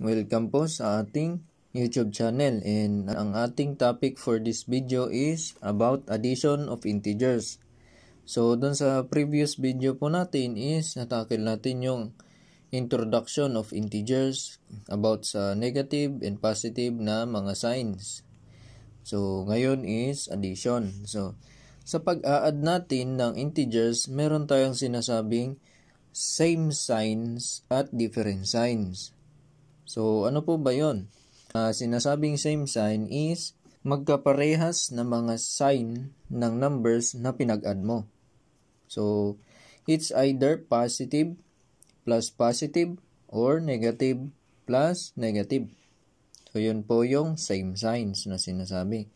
Welcome po sa ating YouTube channel, and ang ating topic for this video is about addition of integers. So dun sa previous video po natin is natakil natin yung introduction of integers about sa negative and positive na mga signs. So ngayon is addition. So sa pag-a-add natin ng integers, meron tayong sinasabing same signs at different signs. So, ano po ba yun? Sinasabing same sign is magkaparehas na mga sign ng numbers na pinag-add mo. So, it's either positive plus positive or negative plus negative. So, yun po yung same signs na sinasabi.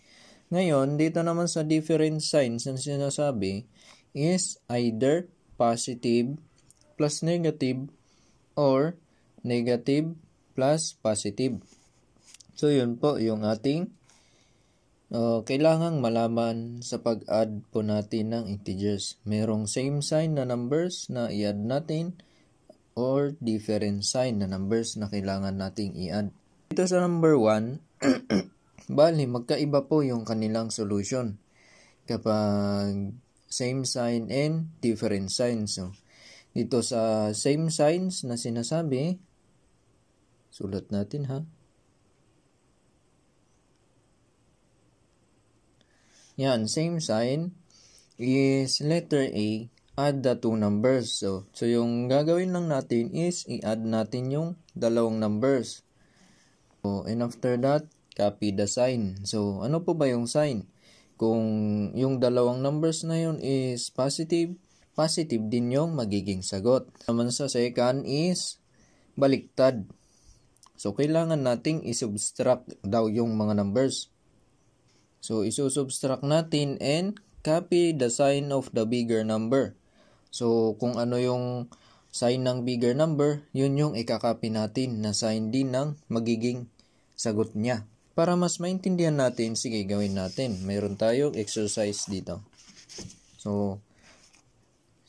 Ngayon, dito naman sa different signs na sinasabi is either positive plus negative or negative plus positive. So, yun po yung ating kailangang malaman sa pag-add po natin ng integers. Merong same sign na numbers na i-add natin or different sign na numbers na kailangan nating i-add. Dito sa number 1, bali magkaiba po yung kanilang solution kapag same sign and different signs. So, dito sa same signs na sinasabi, sulat natin ha. Yan, same sign is letter A, add the two numbers. So yung gagawin lang natin is i-add natin yung dalawang numbers. So, and after that, copy the sign. So, ano po ba yung sign? Kung yung dalawang numbers na yun is positive, positive din yung magiging sagot. Naman sa second is baliktad. So, kailangan nating isubtract daw yung mga numbers. So, isusubtract natin and copy the sign of the bigger number. So, kung ano yung sign ng bigger number, yun yung ikakopy natin na sign din ng magiging sagot niya. Para mas maintindihan natin, sige, gawin natin. Mayroon tayong exercise dito. So,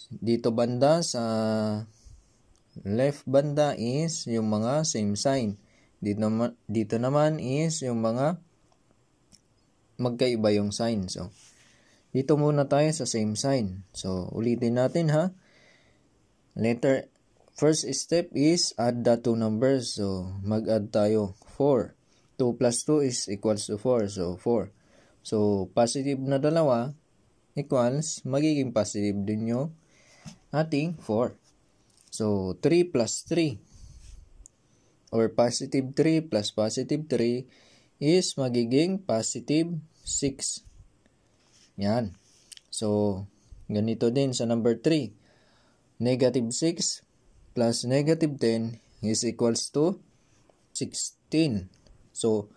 dito banda sa left banda is yung mga same sign. Dito naman is yung mga magkaiba yung sign. So, dito muna tayo sa same sign. So, ulitin natin ha. First step is add the two numbers. So, mag-add tayo 4. 2 plus 2 is equals to 4. So, 4. So, positive na dalawa equals, magiging positive din yung ating 4. So, 3 plus 3 or positive 3 plus positive 3 is magiging positive 6. Yan. So, ganito din sa number 3. Negative 6 plus negative 10 is equals to 16. So,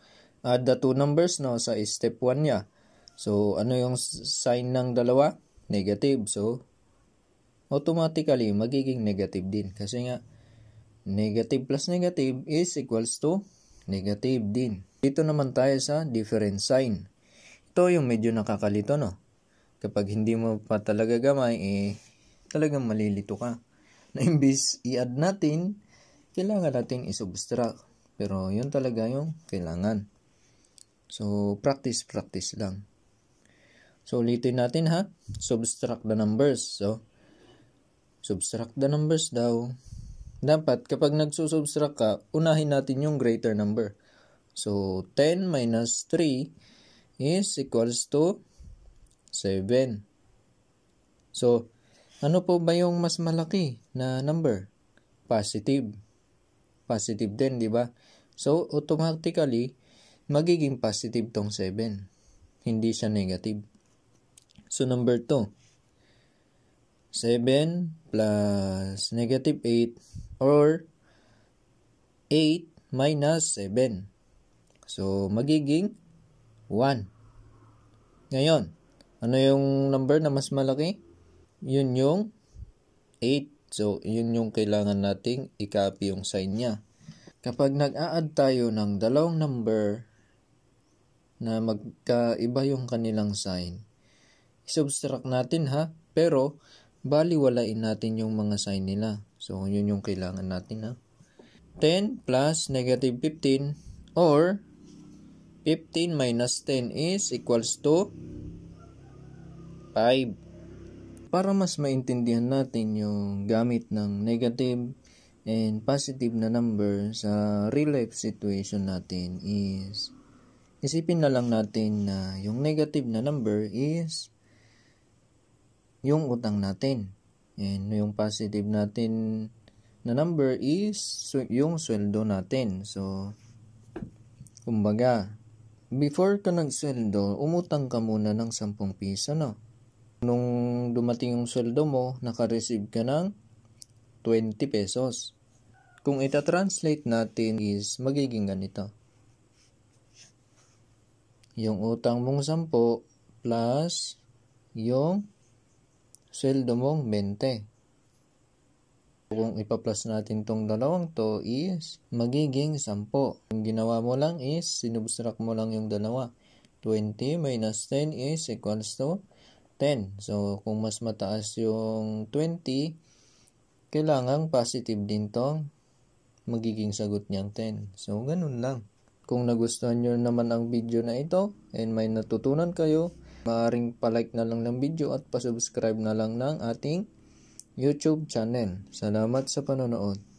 add the two numbers no, sa step 1 niya. So, ano yung sign ng dalawa? Negative. So, automatically magiging negative din kasi nga negative plus negative is equals to negative din. Dito naman tayo sa different sign. Ito yung medyo nakakalito no. Kapag hindi mo pa talaga gamay talagang malilito ka. Na imbis i-add natin, kailangan nating isubtract. Pero yun talaga yung kailangan. So practice lang. So ulitin natin ha. Subtract the numbers. So subtract the numbers daw. Dapat kapag nagsusubtract ka, unahin natin yung greater number. So, 10 minus 3 is equals to 7. So, ano po ba yung mas malaki na number? Positive. Positive din, di ba? So, automatically, magiging positive tong 7. Hindi siya negative. So, number 2. 7 plus negative 8 or 8 minus 7. So, magiging 1. Ngayon, ano yung number na mas malaki? Yun yung 8. So, yun yung kailangan nating i-copy yung sign niya. Kapag nag-a-add tayo ng dalawang number na magkaiba yung kanilang sign, i-subtract natin ha, pero baliwalain natin yung mga sign nila. So, yun yung kailangan natin ha. 10 plus negative 15 or 15 minus 10 is equals to 5. Para mas maintindihan natin yung gamit ng negative and positive na number sa real life situation natin is isipin na lang natin na yung negative na number is yung utang natin. And yung positive natin na number is yung sweldo natin. So, kumbaga, before ka nagsweldo, umutang ka muna ng 10 piso, no? Nung dumating yung sweldo mo, naka-receive ka ng 20 pesos. Kung ita-translate natin is magiging ganito. Yung utang mong 10 plus yung sweldo mong 20. Kung ipa-plus natin tong dalawang to is magiging 10. Yung ginawa mo lang is sinubtract mo lang yung dalawa. 20 minus 10 is equals to 10. So, kung mas mataas yung 20, kailangang positive din tong magiging sagot niyang 10. So, ganun lang. Kung nagustuhan nyo naman ang video na ito and may natutunan kayo, maaaring palike na lang ng video at pasubscribe na lang ng ating YouTube channel. Salamat sa panonood.